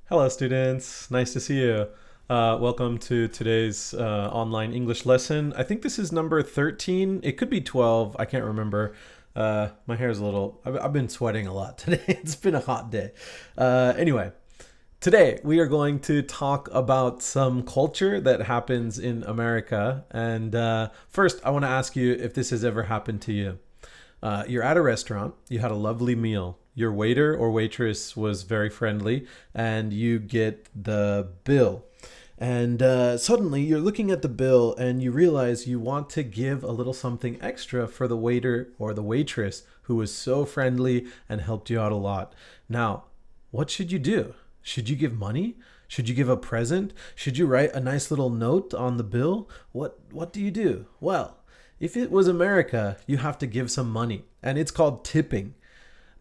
Hello, students. Nice to see you. Welcome to today's online English lesson. I think this is number 13. It could be 12. I can't remember. My hair is a little. I've been sweating a lot today. It's been a hot day. Anyway, today we are going to talk about some culture that happens in America. And first, I want to ask you if this has ever happened to you. You're at a restaurant, you had a lovely meal. Your waiter or waitress was very friendly, and you get the bill. And suddenly you're looking at the bill and you realize you want to give a little something extra for the waiter or the waitress who was so friendly and helped you out a lot. Now, what should you do? Should you give money? Should you give a present? Should you write a nice little note on the bill? What do you do? Well, if it was America, you have to give some money, and it's called tipping.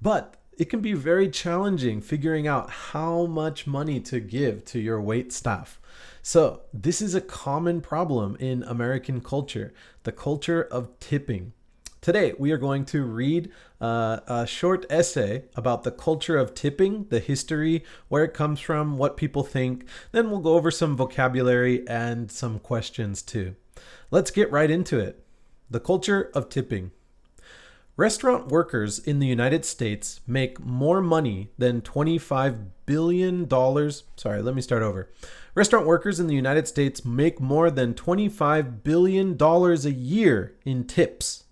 But it can be very challenging figuring out how much money to give to your wait staff. So, this is a common problem in American culture, the culture of tipping. Today, we are going to read a short essay about the culture of tipping, the history, where it comes from, what people think. Then we'll go over some vocabulary and some questions too. Let's get right into it. The culture of tipping. Restaurant workers in the United States make more money than $25 billion. Sorry, let me start over. Restaurant workers in the United States make more than $25 billion a year in tips.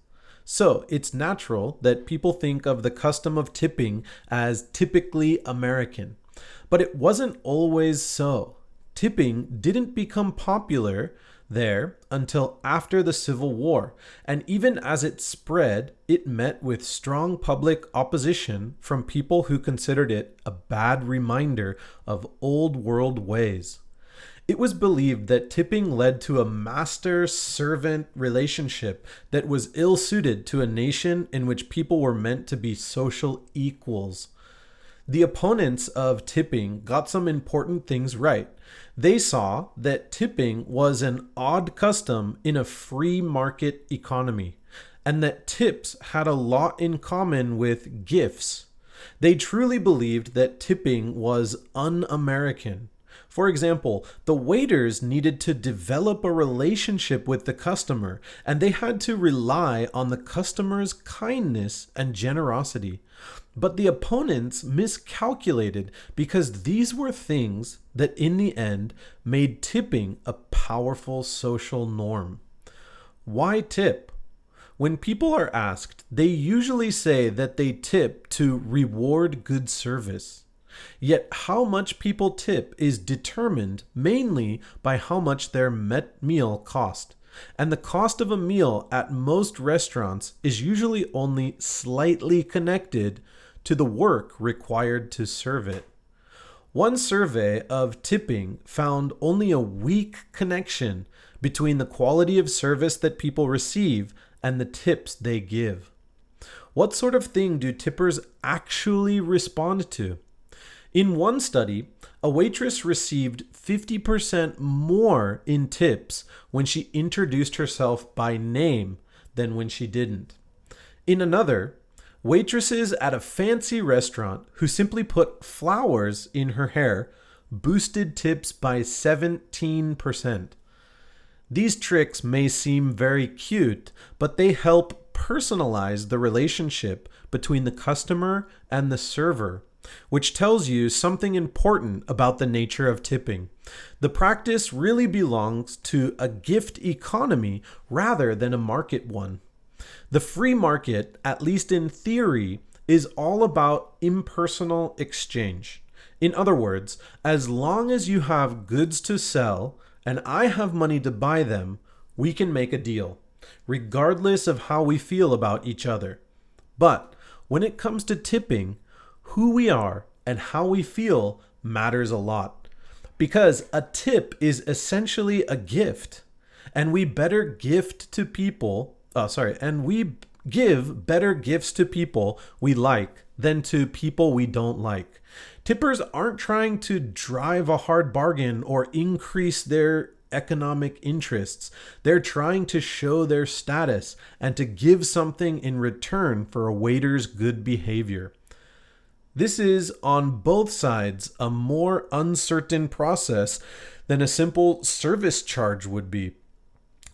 So it's natural that people think of the custom of tipping as typically American. But it wasn't always so. Tipping didn't become popular there until after the Civil War, and even as it spread, it met with strong public opposition from people who considered it a bad reminder of old world ways. It was believed that tipping led to a master-servant relationship that was ill-suited to a nation in which people were meant to be social equals. The opponents of tipping got some important things right. They saw that tipping was an odd custom in a free market economy, and that tips had a lot in common with gifts. They truly believed that tipping was un-American. For example, the waiters needed to develop a relationship with the customer, and they had to rely on the customer's kindness and generosity. But the opponents miscalculated because these were things that in the end made tipping a powerful social norm. Why tip? When people are asked, they usually say that they tip to reward good service. Yet how much people tip is determined mainly by how much their meal cost. And the cost of a meal at most restaurants is usually only slightly connected to the work required to serve it. One survey of tipping found only a weak connection between the quality of service that people receive and the tips they give. What sort of thing do tippers actually respond to? In one study, a waitress received 50% more in tips when she introduced herself by name than when she didn't. In another, waitresses at a fancy restaurant who simply put flowers in her hair boosted tips by 17%. These tricks may seem very cute, but they help personalize the relationship between the customer and the server, which tells you something important about the nature of tipping. The practice really belongs to a gift economy rather than a market one. The free market, at least in theory, is all about impersonal exchange. In other words, as long as you have goods to sell and I have money to buy them, we can make a deal, regardless of how we feel about each other. But when it comes to tipping, who we are and how we feel matters a lot. Because a tip is essentially a gift, and we better gift to people and we give better gifts to people we like than to people we don't like. Tippers aren't trying to drive a hard bargain or increase their economic interests. They're trying to show their status and to give something in return for a waiter's good behavior. This is, on both sides, a more uncertain process than a simple service charge would be.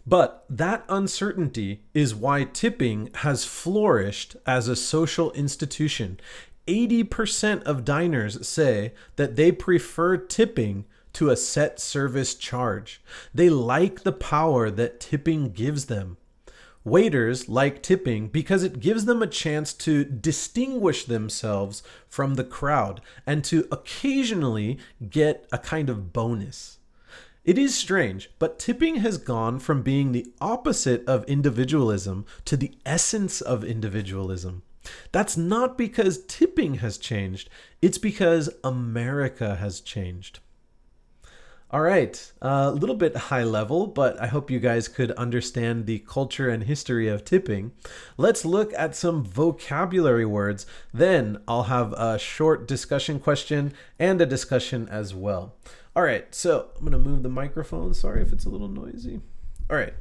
But that uncertainty is why tipping has flourished as a social institution. 80% of diners say that they prefer tipping to a set service charge. They like the power that tipping gives them. Waiters like tipping because it gives them a chance to distinguish themselves from the crowd and to occasionally get a kind of bonus. It is strange, but tipping has gone from being the opposite of individualism to the essence of individualism. That's not because tipping has changed, it's because America has changed. All right, a little bit high level, but I hope you guys could understand the culture and history of tipping. Let's look at some vocabulary words. Then I'll have a short discussion question and a discussion as well. All right, so I'm going to move the microphone. Sorry if it's a little noisy. All right.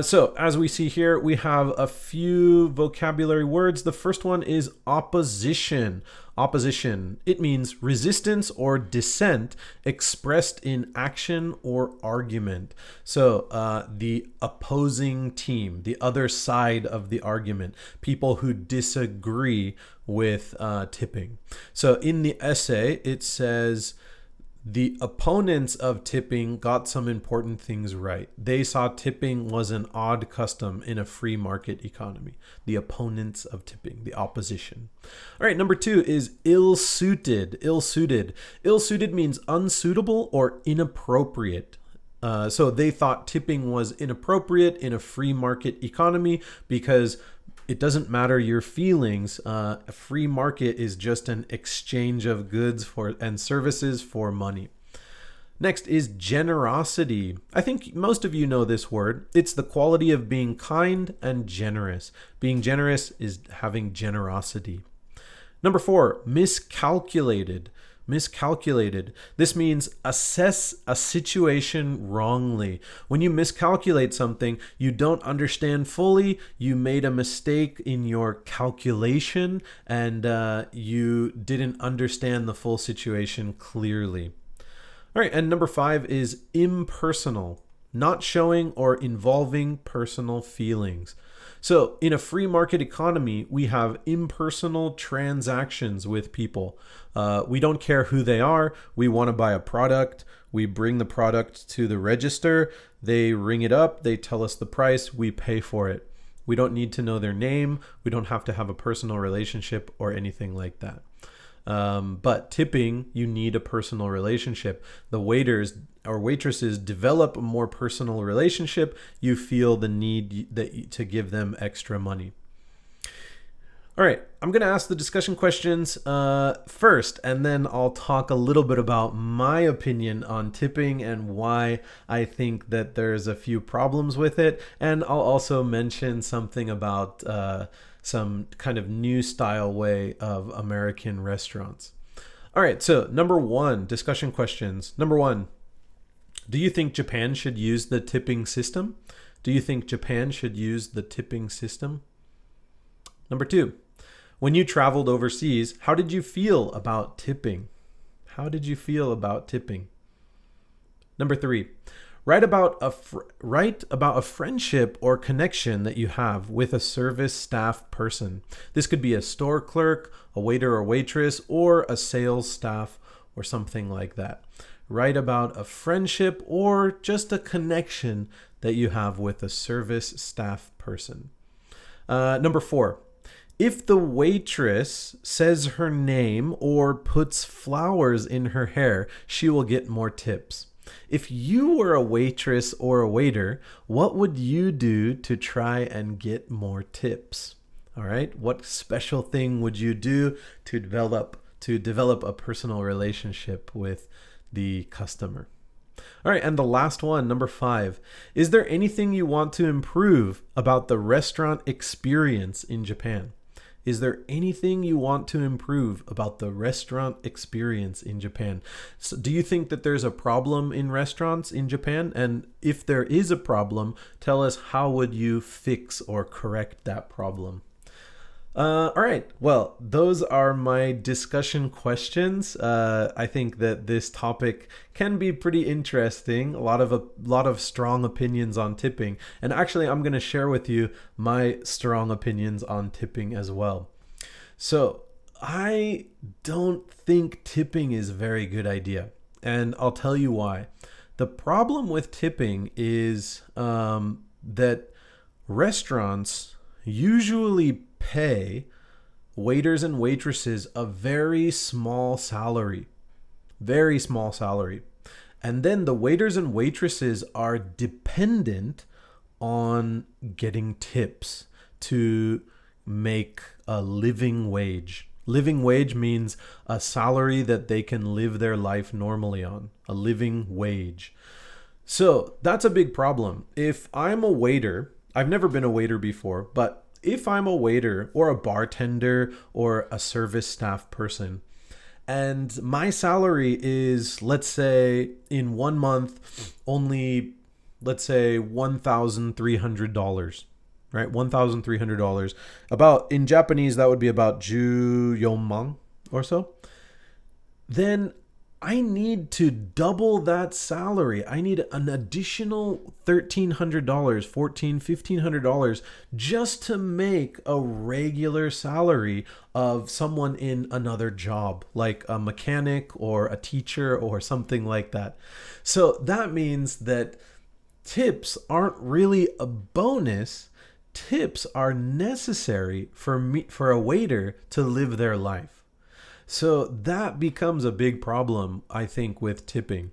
So as we see here, we have a few vocabulary words. The first one is opposition. Opposition. It means resistance or dissent expressed in action or argument. So the opposing team, the other side of the argument, people who disagree with tipping. So in the essay, it says, the opponents of tipping got some important things right. They saw tipping was an odd custom in a free market economy. The opponents of tipping, the opposition. All right, number 2 is ill-suited. Ill-suited. Ill-suited means unsuitable or inappropriate. So they thought tipping was inappropriate in a free market economy because it doesn't matter your feelings. A free market is just an exchange of goods and services for money. Next is generosity. I think most of you know this word. It's the quality of being kind and generous. Being generous is having generosity. Number 4, miscalculated. Miscalculated. This means assess a situation wrongly. When you miscalculate something, you don't understand fully, you made a mistake in your calculation, and you didn't understand the full situation clearly. All right, and number 5 is impersonal, not showing or involving personal feelings. So in a free market economy, we have impersonal transactions with people. We don't care who they are. We want to buy a product. We bring the product to the register. They ring it up. They tell us the price. We pay for it. We don't need to know their name. We don't have to have a personal relationship or anything like that. But tipping, you need a personal relationship. The waiters or waitresses develop a more personal relationship. You feel the need to give them extra money. All right, I'm going to ask the discussion questions first, and then I'll talk a little bit about my opinion on tipping and why I think that there's a few problems with it. And I'll also mention something about some kind of new style way of American restaurants. All right, so number 1, discussion questions. Number 1, do you think Japan should use the tipping system? Do you think Japan should use the tipping system? Number 2, when you traveled overseas, how did you feel about tipping? How did you feel about tipping? Number 3, write about a friendship or connection that you have with a service staff person. This could be a store clerk, a waiter or waitress, or a sales staff or something like that. Write about a friendship or just a connection that you have with a service staff person. Number 4, if the waitress says her name or puts flowers in her hair, she will get more tips. If you were a waitress or a waiter, what would you do to try and get more tips? All right, what special thing would you do to develop a personal relationship with the customer? All right, and the last one, number 5. Is there anything you want to improve about the restaurant experience in Japan? Is there anything you want to improve about the restaurant experience in Japan? So do you think that there's a problem in restaurants in Japan? And if there is a problem, tell us how would you fix or correct that problem? All right. Well, those are my discussion questions. I think that this topic can be pretty interesting. A lot of strong opinions on tipping, and actually, I'm going to share with you my strong opinions on tipping as well. So, I don't think tipping is a very good idea, and I'll tell you why. The problem with tipping is that restaurants usually pay waiters and waitresses a very small salary. And then the waiters and waitresses are dependent on getting tips to make a living wage. Living wage means a salary that they can live their life normally on, a living wage. So that's a big problem. If I'm a waiter, I've never been a waiter before, but if I'm a waiter or a bartender or a service staff person, and my salary is, let's say, in 1 month, only, let's say, $1,300, right? $1,300. About, in Japanese, that would be about ju yonman or so. Then I need to double that salary. I need an additional $1,300, $1,500 just to make a regular salary of someone in another job, like a mechanic or a teacher or something like that. So that means that tips aren't really a bonus. Tips are necessary for a waiter to live their life. So that becomes a big problem, I think, with tipping.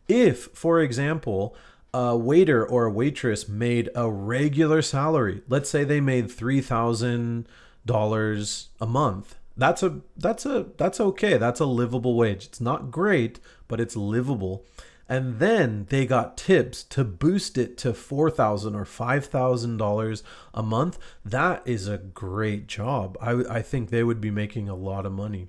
If, for example, a waiter or a waitress made a regular salary, let's say they made $3,000 a month. That's okay. That's a livable wage. It's not great, but it's livable. And then they got tips to boost it to $4,000 or $5,000 a month. That is a great job. I think they would be making a lot of money.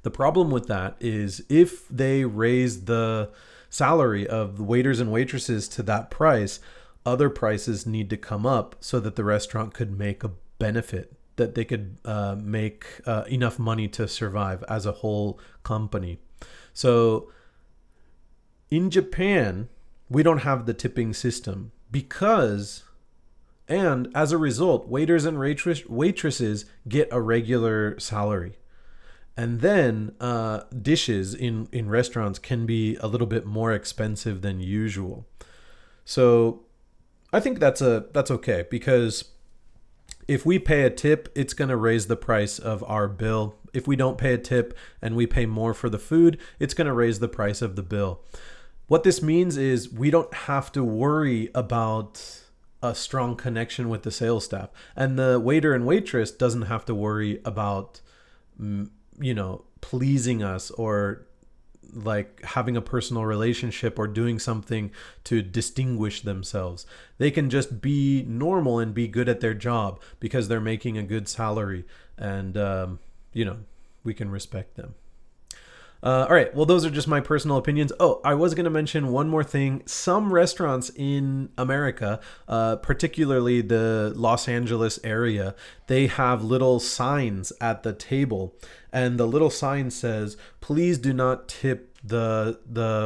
The problem with that is if they raise the salary of the waiters and waitresses to that price, other prices need to come up so that the restaurant could make a benefit, that they could make enough money to survive as a whole company. So in Japan, we don't have the tipping system and as a result, waiters and waitresses get a regular salary. And then dishes in restaurants can be a little bit more expensive than usual. So I think that's okay, because if we pay a tip, it's going to raise the price of our bill. If we don't pay a tip and we pay more for the food, it's going to raise the price of the bill. What this means is we don't have to worry about a strong connection with the sales staff. And the waiter and waitress doesn't have to worry about pleasing us or like having a personal relationship or doing something to distinguish themselves. They can just be normal and be good at their job because they're making a good salary, and we can respect them. All right. Well, those are just my personal opinions. Oh, I was going to mention one more thing. Some restaurants in America, particularly the Los Angeles area, they have little signs at the table. And the little sign says, please do not tip the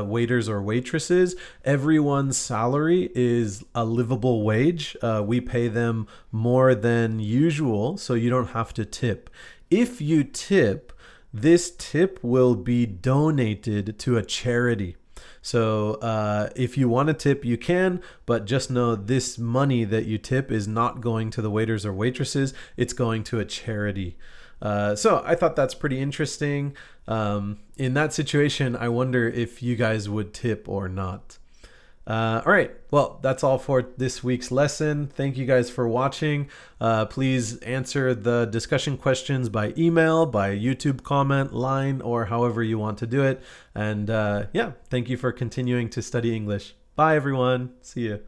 waiters or waitresses. Everyone's salary is a livable wage. We pay them more than usual, so you don't have to tip. If you tip, this tip will be donated to a charity. So if you want to tip, you can, but just know this money that you tip is not going to the waiters or waitresses. It's going to a charity. So I thought that's pretty interesting. In that situation, I wonder if you guys would tip or not. All right. Well, that's all for this week's lesson. Thank you guys for watching. Please answer the discussion questions by email, by YouTube comment, line, or however you want to do it. And thank you for continuing to study English. Bye, everyone. See you.